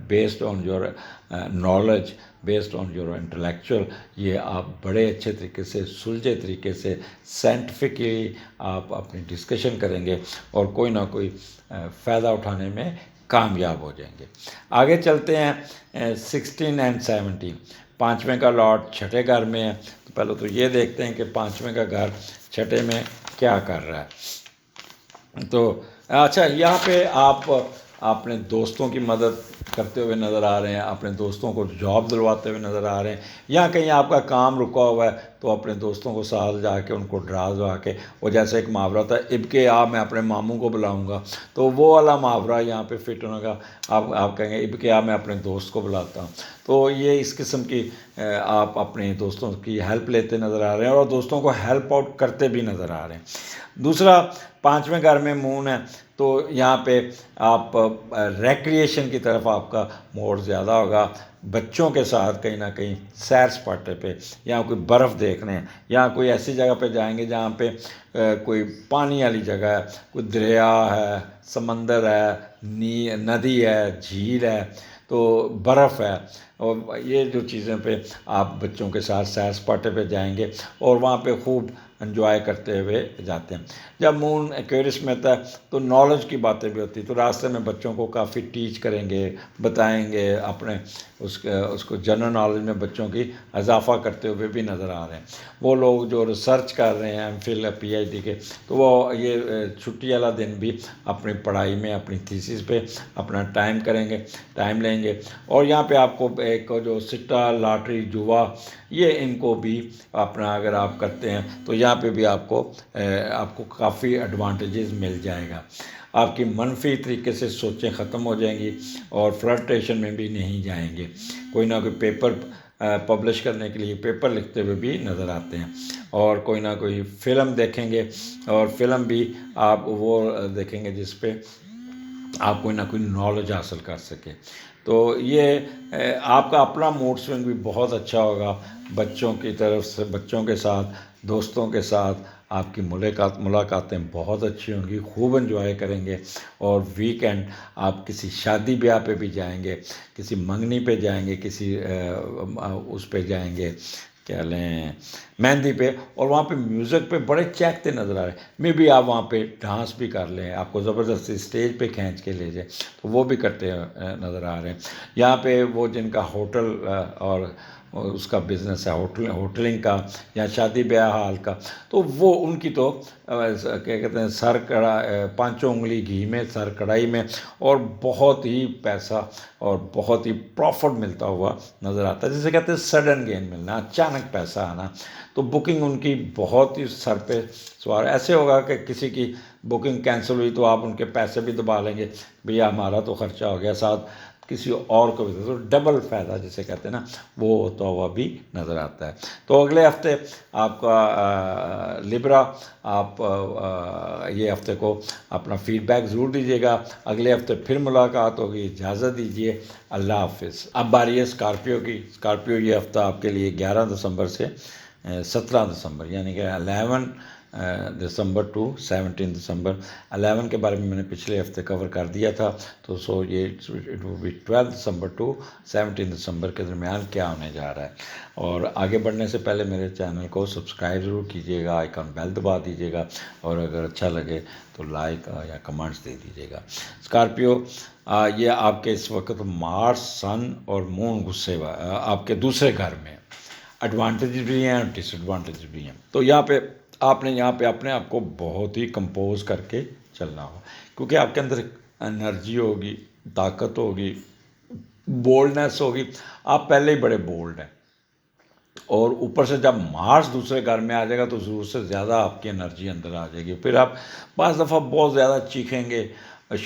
based on your knowledge, based on your intellectual, یہ آپ بڑے اچھے طریقے سے، سلجھے طریقے سے، سائنٹیفکلی آپ اپنی ڈسکشن کریں گے اور کوئی نہ کوئی فائدہ اٹھانے میں کامیاب ہو جائیں گے۔ آگے چلتے ہیں 16 اور 17۔ پانچویں کا لاٹ چھٹے گھر میں ہے، تو پہلے تو یہ دیکھتے ہیں کہ پانچویں کا گھر چھٹے میں کیا کر رہا ہے۔ تو اچھا، یہاں پہ آپ اپنے دوستوں کی مدد کرتے ہوئے نظر آ رہے ہیں، اپنے دوستوں کو جاب دلواتے ہوئے نظر آ رہے ہیں، یا کہیں آپ کا کام رکا ہوا ہے تو اپنے دوستوں کو ساتھ جا کے ان کو ڈرا دوا کے، وہ جیسے ایک محاورہ تھا، اب کے آ میں اپنے ماموں کو بلاؤں گا، تو وہ والا محاورہ یہاں پہ فٹ ہونے گا۔ آپ کہیں گے اب کے آ میں اپنے دوست کو بلاتا ہوں۔ تو یہ اس قسم کی آپ اپنے دوستوں کی ہیلپ لیتے نظر آ رہے ہیں اور دوستوں کو ہیلپ آؤٹ کرتے بھی نظر آ رہے ہیں۔ دوسرا، پانچویں گھر میں مون ہے، تو یہاں پہ آپ ریکریشن کی طرف آپ کا موڑ زیادہ ہوگا، بچوں کے ساتھ کہیں نہ کہیں سیر سپاٹے پہ، یا کوئی برف دیکھنے، یا کوئی ایسی جگہ پہ جائیں گے جہاں پہ کوئی پانی والی جگہ ہے، کوئی دریا ہے، سمندر ہے، ندی ہے، جھیل ہے، تو برف ہے، اور یہ جو چیزیں پہ آپ بچوں کے ساتھ سیر سپاٹے پہ جائیں گے اور وہاں پہ خوب انجوائے کرتے ہوئے جاتے ہیں۔ جب مون ایکویرس میں ہوتا ہے تو نالج کی باتیں بھی ہوتی ہیں، تو راستے میں بچوں کو کافی ٹیچ کریں گے، بتائیں گے، اپنے اس کو جنرل نالج میں بچوں کی اضافہ کرتے ہوئے بھی نظر آ رہے ہیں۔ وہ لوگ جو ریسرچ کر رہے ہیں M Phil P H D کے، تو وہ یہ چھٹی والا دن بھی اپنی پڑھائی میں، اپنی تھیسس پہ اپنا ٹائم لیں گے۔ اور یہاں پہ آپ کو ایک جو سٹا، لاٹری، جوا، یہ ان کو بھی اپنا اگر آپ کرتے ہیں تو یہاں پہ بھی آپ کو کافی ایڈوانٹیجز مل جائے گا۔ آپ کی منفی طریقے سے سوچیں ختم ہو جائیں گی اور فلرٹیشن میں بھی نہیں جائیں گے۔ کوئی نہ کوئی پیپر پبلش کرنے کے لیے پیپر لکھتے ہوئے بھی نظر آتے ہیں، اور کوئی نہ کوئی فلم دیکھیں گے، اور فلم بھی آپ وہ دیکھیں گے جس پہ آپ کوئی نہ کوئی نالج حاصل کر سکیں۔ تو یہ آپ کا اپنا موڈ سوئنگ بھی بہت اچھا ہوگا، بچوں کی طرف سے، بچوں کے ساتھ، دوستوں کے ساتھ آپ کی ملاقاتیں بہت اچھی ہوں گی، خوب انجوائے کریں گے۔ اور ویکینڈ آپ کسی شادی بیاہ پہ بھی جائیں گے، کسی منگنی پہ جائیں گے، کسی اس پہ جائیں گے، کیا لیں، مہندی پہ، اور وہاں پہ میوزک پہ بڑے چہکتے نظر آ رہے ہیں۔ میں بھی آپ وہاں پہ ڈانس بھی کر لیں، آپ کو زبردستی اسٹیج پہ کھینچ کے لے جائیں، تو وہ بھی کرتے نظر آ رہے ہیں۔ یہاں پہ وہ جن کا ہوٹل اور اس کا بزنس ہے، ہوٹلنگ کا یا شادی بیاہ حال کا، تو وہ ان کی تو کیا کہتے ہیں، سر کڑا، پانچوں انگلی گھی میں، سر کڑھائی میں، اور بہت ہی پیسہ اور بہت ہی پروفٹ ملتا ہوا نظر آتا ہے، جسے کہتے ہیں سڈن گین ملنا، اچانک پیسہ آنا۔ تو بکنگ ان کی بہت ہی سر پہ سوار، ایسے ہوگا کہ کسی کی بکنگ کینسل ہوئی تو آپ ان کے پیسے بھی دبا لیں گے، بھیا ہمارا تو خرچہ ہو گیا، ساتھ کسی اور کو بھی تو ڈبل فائدہ جسے کہتے ہیں نا وہ ہوتا ہوا بھی نظر آتا ہے۔ تو اگلے ہفتے آپ کا لبرا آپ یہ ہفتے کو اپنا فیڈ بیک ضرور دیجیے گا، اگلے ہفتے پھر ملاقات ہوگی، اجازت دیجیے، اللہ حافظ۔ اب باری ہے اسکارپیو کی۔ اسکارپیو یہ ہفتہ آپ کے لیے 11 دسمبر سے 17 دسمبر یعنی کہ 11 دسمبر ٹو 17 دسمبر۔ 11 کے بارے میں نے پچھلے ہفتے کور کر دیا تھا، تو سو یہ it will be 12 December to 17 December کے درمیان کیا ہونے جا رہا ہے۔ اور آگے بڑھنے سے پہلے میرے چینل کو سبسکرائب ضرور کیجیے گا، آئیکن بیل دبا دیجیے گا، اور اگر اچھا لگے تو لائک یا کمنٹس دے دیجیے گا۔ اسکارپیو یہ آپ کے اس وقت مارس، سن اور مون غصے آپ کے دوسرے گھر میں، ایڈوانٹیج بھی ہیں اور ڈس ایڈوانٹیج بھی ہیں۔ تو یہاں پہ آپ نے اپنے آپ کو بہت ہی کمپوز کر کے چلنا ہوگا، کیونکہ آپ کے اندر انرجی ہوگی، طاقت ہوگی، بولڈنیس ہوگی، آپ پہلے ہی بڑے بولڈ ہیں، اور اوپر سے جب مارس دوسرے گھر میں آ جائے گا تو ضرورت سے زیادہ آپ کی انرجی اندر آ جائے گی، پھر آپ بعض دفعہ بہت زیادہ چیخیں گے،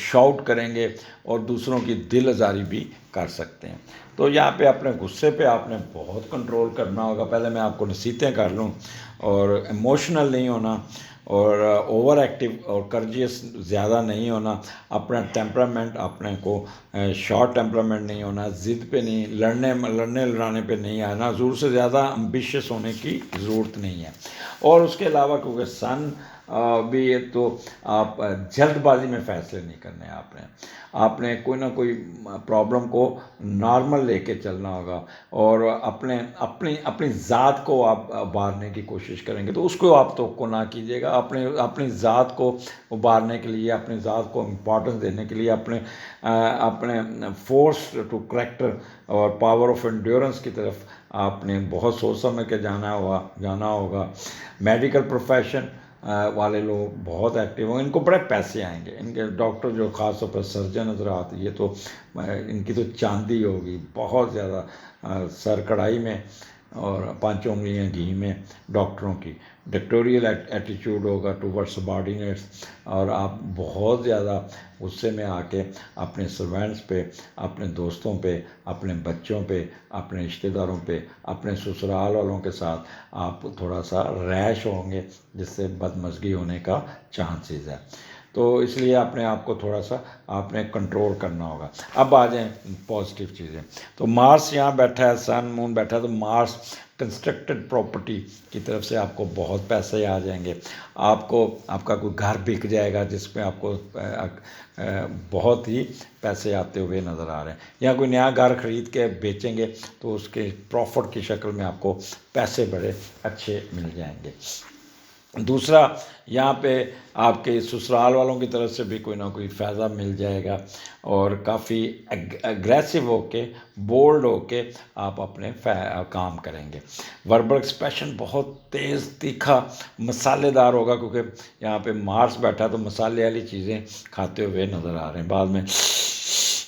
شاؤٹ کریں گے، اور دوسروں کی دل آزاری بھی کر سکتے ہیں۔ تو یہاں پہ اپنے غصے پہ آپ نے بہت کنٹرول کرنا ہوگا۔ پہلے میں آپ کو نصیحتیں کر لوں، اور ایموشنل نہیں ہونا، اور اوور ایکٹیو اور کرجیس زیادہ نہیں ہونا، اپنا ٹیمپرامنٹ اپنے کو شارٹ ٹیمپرامنٹ نہیں ہونا، ضد پہ نہیں، لڑنے لڑانے پہ نہیں آنا، ضرور سے زیادہ امبیشیس ہونے کی ضرورت نہیں ہے۔ اور اس کے علاوہ کیونکہ سن بھی ہے تو آپ جلد بازی میں فیصلے نہیں کرنے، آپ نے کوئی نہ کوئی پرابلم کو نارمل لے کے چلنا ہوگا، اور اپنی ذات کو آپ ابھارنے کی کوشش کریں گے، تو اس کو آپ توقع نہ کیجیے گا۔ اپنی ذات کو ابھارنے کے لیے، اپنی ذات کو امپورٹنس دینے کے لیے، اپنے فورس ٹو کریکٹر اور پاور آف انڈیورنس کی طرف آپ نے بہت سوچ سمجھ کے جانا ہوگا۔ میڈیکل پروفیشن والے لوگ بہت ایکٹیو ہوں، ان کو بڑے پیسے آئیں گے، ان کے ڈاکٹر جو خاص طور پر سرجن حضرات، یہ تو ان کی تو چاندی ہوگی بہت زیادہ، سر کڑھائی میں اور پانچوں انگلیاں گھی میں ڈاکٹروں کی۔ ڈکٹوریل ایٹیچیوڈ ہوگا ٹوورڈ سبارڈینیٹس، اور آپ بہت زیادہ غصے میں آ کے اپنے سروینٹس پہ، اپنے دوستوں پہ، اپنے بچوں پہ، اپنے رشتہ داروں پہ، اپنے سسرال والوں کے ساتھ آپ تھوڑا سا ریش ہوں گے، جس سے بدمزگی ہونے کا چانسز ہے۔ تو اس لیے اپنے آپ کو تھوڑا سا آپ نے کنٹرول کرنا ہوگا۔ اب آ جائیں پازیٹیو چیزیں، تو مارس یہاں بیٹھا ہے، سن مون بیٹھا ہے، تو مارس کنسٹرکٹڈ پراپرٹی کی طرف سے آپ کو بہت پیسے آ جائیں گے، آپ کا کوئی گھر بک جائے گا جس میں آپ کو بہت ہی پیسے آتے ہوئے نظر آ رہے ہیں، یا کوئی نیا گھر خرید کے بیچیں گے تو اس کے پروفٹ کی شکل میں آپ کو پیسے بڑے اچھے مل جائیں گے۔ دوسرا، یہاں پہ آپ کے سسرال والوں کی طرف سے بھی کوئی نہ کوئی فائدہ مل جائے گا، اور کافی اگریسو ہو کے، بولڈ ہو کے آپ اپنے کام کریں گے۔ وربل ایکسپریشن بہت تیز، تیکھا، مسالے دار ہوگا، کیونکہ یہاں پہ مارس بیٹھا تو مسالے والی چیزیں کھاتے ہوئے نظر آ رہے ہیں، بعد میں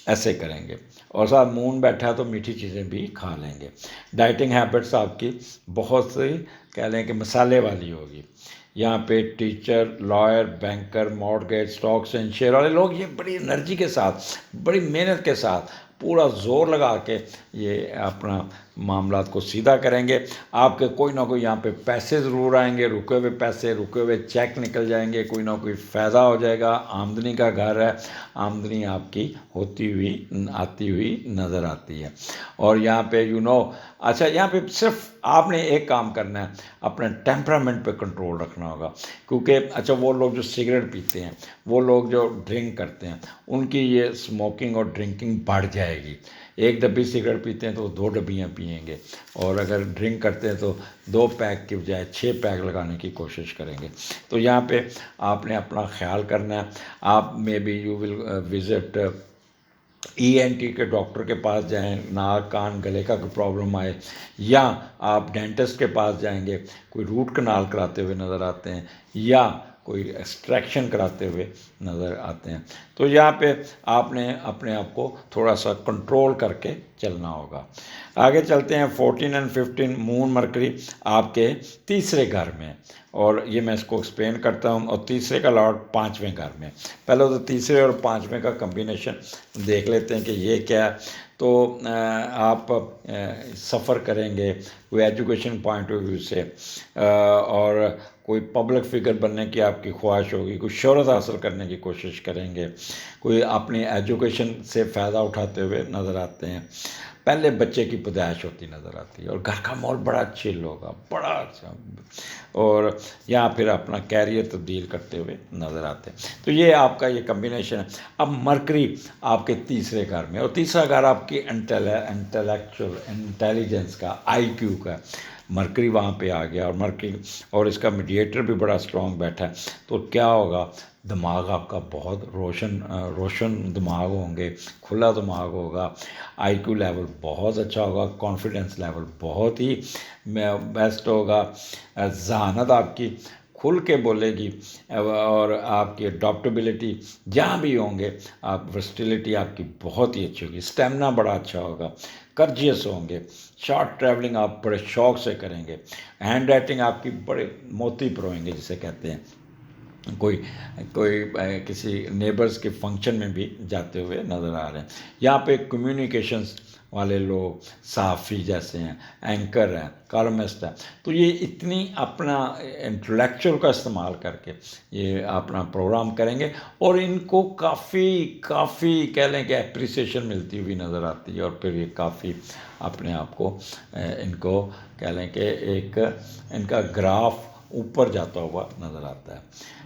ایسے کریں گے، اور ساتھ مون بیٹھا ہے تو میٹھی چیزیں بھی کھا لیں گے۔ ڈائٹنگ ہیبٹس آپ کی بہت سی کہہ لیں کہ مسالے والی ہوگی۔ یہاں پہ teacher, lawyer, banker, mortgage, stocks and share والے لوگ یہ بڑی انرجی کے ساتھ، بڑی محنت کے ساتھ، پورا زور لگا کے یہ اپنا معاملات کو سیدھا کریں گے۔ آپ کے کوئی نہ کوئی یہاں پہ پیسے ضرور آئیں گے، رکے ہوئے پیسے، رکے ہوئے چیک نکل جائیں گے، کوئی نہ کوئی فائدہ ہو جائے گا، آمدنی کا گھر ہے، آمدنی آپ کی آتی ہوئی نظر آتی ہے۔ اور یہاں پہ اچھا، یہاں پہ صرف آپ نے ایک کام کرنا ہے، اپنے ٹیمپرامنٹ پہ کنٹرول رکھنا ہوگا، کیونکہ اچھا وہ لوگ جو سگریٹ پیتے ہیں، وہ لوگ جو ڈرنک کرتے ہیں، ان کی یہ اسموکنگ اور ڈرنکنگ بڑھ جائے گی۔ ایک ڈبی سگریٹ پیتے ہیں تو وہ 2 ڈبیاں پئیں گے، اور اگر ڈرنک کرتے ہیں تو 2 پیک کی بجائے 6 پیک لگانے کی کوشش کریں گے۔ تو یہاں پہ آپ نے اپنا خیال کرنا ہے۔ آپ maybe you will visit ENT کے ڈاکٹر کے پاس جائیں، ناک کان گلے کا کوئی پرابلم آئے، یا آپ ڈینٹسٹ کے پاس جائیں گے، کوئی روٹ کنال کراتے ہوئے نظر آتے ہیں، یا کوئی ایکسٹریکشن کراتے ہوئے نظر آتے ہیں. تو یہاں پہ آپ نے اپنے آپ کو تھوڑا سا کنٹرول کر کے چلنا ہوگا. آگے چلتے ہیں. 14 اور 15 مون مرکری آپ کے تیسرے گھر میں، اور یہ میں اس کو ایکسپلین کرتا ہوں. اور تیسرے کا لارڈ 5ویں گھر میں. پہلے تو تیسرے اور 5ویں کا کمبینیشن دیکھ لیتے ہیں کہ یہ کیا ہے. تو آپ سفر کریں گے کوئی ایجوکیشن پوائنٹ آف ویو سے، اور کوئی پبلک فگر بننے کی آپ کی خواہش ہوگی، کوئی شہرت حاصل کرنے کی کوشش کریں گے، کوئی اپنی ایجوکیشن سے فائدہ اٹھاتے ہوئے نظر آتے ہیں. پہلے بچے کی پیدائش ہوتی نظر آتی ہے، اور گھر کا ماحول بڑا چل ہوگا، بڑا اچھا، اور یہاں پھر اپنا کیریئر تبدیل کرتے ہوئے نظر آتے ہیں. تو یہ آپ کا یہ کمبینیشن ہے. اب مرکری آپ کے تیسرے گھر میں، اور تیسرا گھر آپ کی انٹلیکچوئل انٹیلیجنس کا، آئی کیو کا. مرکری وہاں پہ آ گیا، اور مرکری اور اس کا میڈیٹر بھی بڑا اسٹرانگ بیٹھا ہے. تو کیا ہوگا، دماغ آپ کا بہت روشن دماغ ہوں گے، کھلا دماغ ہوگا، آئی کیو لیول بہت اچھا ہوگا، کانفیڈنس لیول بہت ہی بیسٹ ہوگا، ذہانت آپ کی کھل کے بولے گی، اور آپ کی اڈاپٹیبلٹی جہاں بھی ہوں گے، آپ ورسٹیلٹی آپ کی بہت ہی اچھی ہوگی، اسٹیمنا بڑا اچھا ہوگا، کرجیس ہوں گے، شارٹ ٹریولنگ آپ بڑے شوق سے کریں گے، ہینڈ رائٹنگ آپ کی بڑے موتی پروئیں گے جسے کہتے ہیں. کوئی کسی نیبرز کے فنکشن میں بھی جاتے ہوئے نظر آ رہے ہیں. یہاں پہ کمیونیکیشنز والے لوگ، صحافی جیسے ہیں، اینکر ہیں، کالمسٹ ہیں، تو یہ اتنی اپنا انٹلیکچوئل کا استعمال کر کے یہ اپنا پروگرام کریں گے، اور ان کو کافی کہہ لیں کہ اپریسیشن ملتی ہوئی نظر آتی ہے. اور پھر یہ کافی اپنے آپ کو ان کو کہہ لیں کہ ایک ان کا گراف اوپر جاتا ہوا نظر آتا ہے.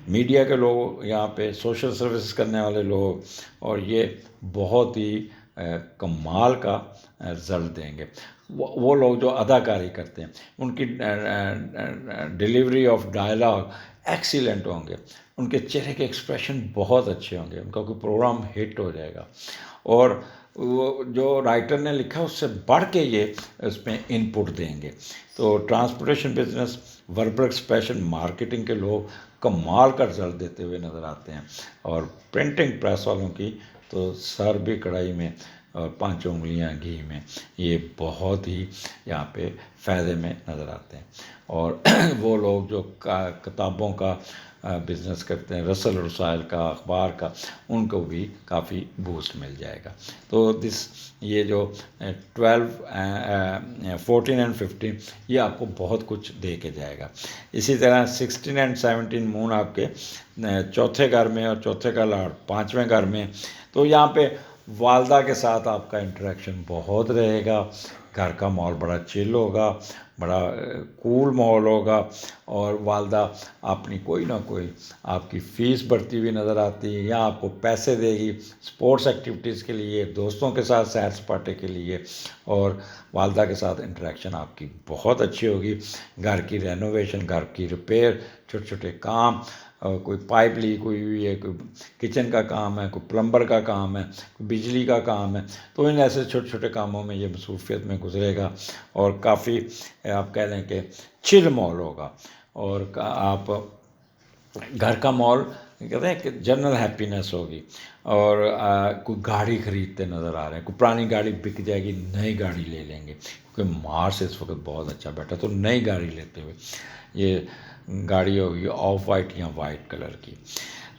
میڈیا کے لوگ یہاں پہ، سوشل سروسز کرنے والے لوگ، اور یہ بہت ہی کمال کا رزلٹ دیں گے. وہ لوگ جو اداکاری کرتے ہیں، ان کی ڈیلیوری آف ڈائلاگ ایکسیلنٹ ہوں گے، ان کے چہرے کے ایکسپریشن بہت اچھے ہوں گے، ان کا کوئی پروگرام ہٹ ہو جائے گا. اور وہ جو رائٹر نے لکھا اس سے بڑھ کے یہ اس میں ان پٹ دیں گے. تو transportation business, verbal expression, marketing کے لوگ کمال کا رزلٹ دیتے ہوئے نظر آتے ہیں. اور پرنٹنگ پریس والوں کی تو سر بھی کڑھائی میں اور 5 انگلیاں گھی میں، یہ بہت ہی یہاں پہ فائدے میں نظر آتے ہیں. اور وہ لوگ جو کتابوں کا بزنس کرتے ہیں، رسل رسائل کا، اخبار کا، ان کو بھی کافی بوسٹ مل جائے گا. تو یہ جو 14 اینڈ 15 یہ آپ کو بہت کچھ دے کے جائے گا. اسی طرح 16 اینڈ 17 مون آپ کے چوتھے گھر میں، اور چوتھے کا لارڈ 5ویں گھر میں. تو یہاں پہ والدہ کے ساتھ آپ کا انٹریکشن بہت رہے گا، گھر کا ماحول بڑا چل ہوگا، بڑا کول ماحول ہوگا، اور والدہ اپنی کوئی نہ کوئی آپ کی فیس بڑھتی ہوئی نظر آتی ہے، یا آپ کو پیسے دے گی سپورٹس ایکٹیویٹیز کے لیے، دوستوں کے ساتھ سیر سپاٹے کے لیے. اور والدہ کے ساتھ انٹریکشن آپ کی بہت اچھی ہوگی. گھر کی رینوویشن، گھر کی ریپیئر، چھوٹے چھوٹے کام، کوئی پائپ لیک ہوئی ہوئی ہے، کوئی کچن کا کام ہے، کوئی پلمبر کا کام ہے، کوئی بجلی کا کام ہے، تو ان ایسے چھوٹے چھوٹے کاموں میں یہ مصروفیت میں گزرے گا. اور کافی آپ کہہ لیں کہ چل ماحول ہوگا. اور آپ گھر کا ماحول کہتے ہیں کہ جنرل ہیپینس ہوگی. اور کوئی گاڑی خریدتے نظر آ رہے ہیں، کوئی پرانی گاڑی بک جائے گی، نئی گاڑی لے لیں گے، کیونکہ مارس اس وقت بہت اچھا بیٹھا، تو نئی گاڑی لیتے ہوئے یہ گاڑی ہوگی آف وائٹ یا وائٹ کلر کی.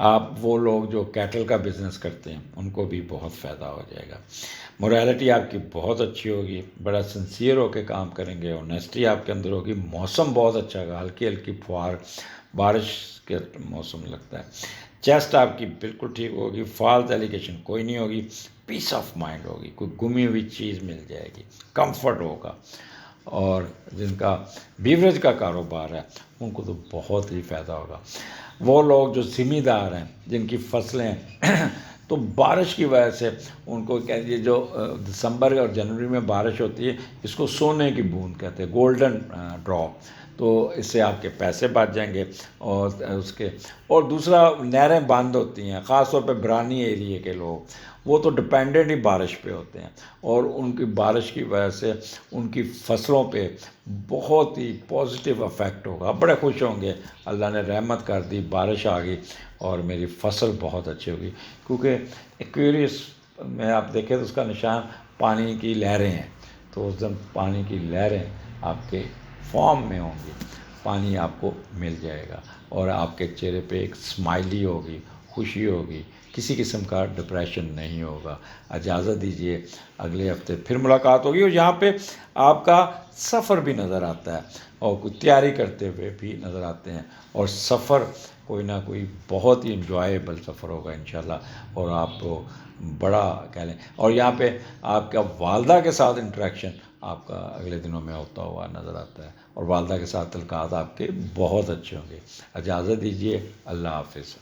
آپ وہ لوگ جو کیٹل کا بزنس کرتے ہیں ان کو بھی بہت فائدہ ہو جائے گا. موریلٹی آپ کی بہت اچھی ہوگی، بڑا سنسیئر ہو کے کام کریں گے، آنیسٹی آپ کے اندر ہوگی. موسم بہت اچھا ہوگا، ہلکی ہلکی فوار بارش کے موسم لگتا ہے. چیسٹ آپ کی بالکل ٹھیک ہوگی، فالس ایلیگیشن کوئی نہیں ہوگی، پیس آف مائنڈ ہوگی، کوئی گمی ہوئی چیز مل جائے گی، کمفرٹ ہوگا. اور جن کا بیوریج کا کاروبار ہے ان کو تو بہت ہی فائدہ ہوگا. وہ لوگ جو ذمہ دار ہیں، جن کی فصلیں تو بارش کی وجہ سے ان کو کہہ جو دسمبر اور جنوری میں بارش ہوتی ہے، اس کو سونے کی بوند کہتے ہیں، گولڈن ڈراپ. تو اس سے آپ کے پیسے بچ جائیں گے، اور اس کے اور دوسرا نہریں بند ہوتی ہیں، خاص طور پہ برانی ایریے کے لوگ، وہ تو ڈپینڈنٹ ہی بارش پہ ہوتے ہیں، اور ان کی بارش کی وجہ سے ان کی فصلوں پہ بہت ہی پازیٹیو افیکٹ ہوگا، بڑے خوش ہوں گے اللہ نے رحمت کر دی، بارش آ گئی اور میری فصل بہت اچھی ہوگی، کیونکہ ایکویریس میں آپ دیکھیں تو اس کا نشان پانی کی لہریں ہیں، تو اس دن پانی کی لہریں آپ کے فارم میں ہوں گی، پانی آپ کو مل جائے گا، اور آپ کے چہرے پہ ایک اسمائلی ہوگی، خوشی ہوگی، کسی قسم کا ڈپریشن نہیں ہوگا۔ اجازت دیجیے اگلے ہفتے پھر ملاقات ہوگی، اور یہاں پہ آپ کا سفر بھی نظر آتا ہے، اور کوئی تیاری کرتے ہوئے بھی نظر آتے ہیں، اور سفر کوئی نہ کوئی بہت ہی انجوائیبل سفر ہوگا انشاءاللہ، اور آپ کو بڑا کہہ لیں، اور یہاں پہ آپ کا والدہ کے ساتھ انٹریکشن آپ کا اگلے دنوں میں ہوتا ہوا نظر آتا ہے، اور والدہ کے ساتھ تعلقات آپ کے بہت اچھے ہوں گے۔ اجازت دیجیے، اللہ حافظ۔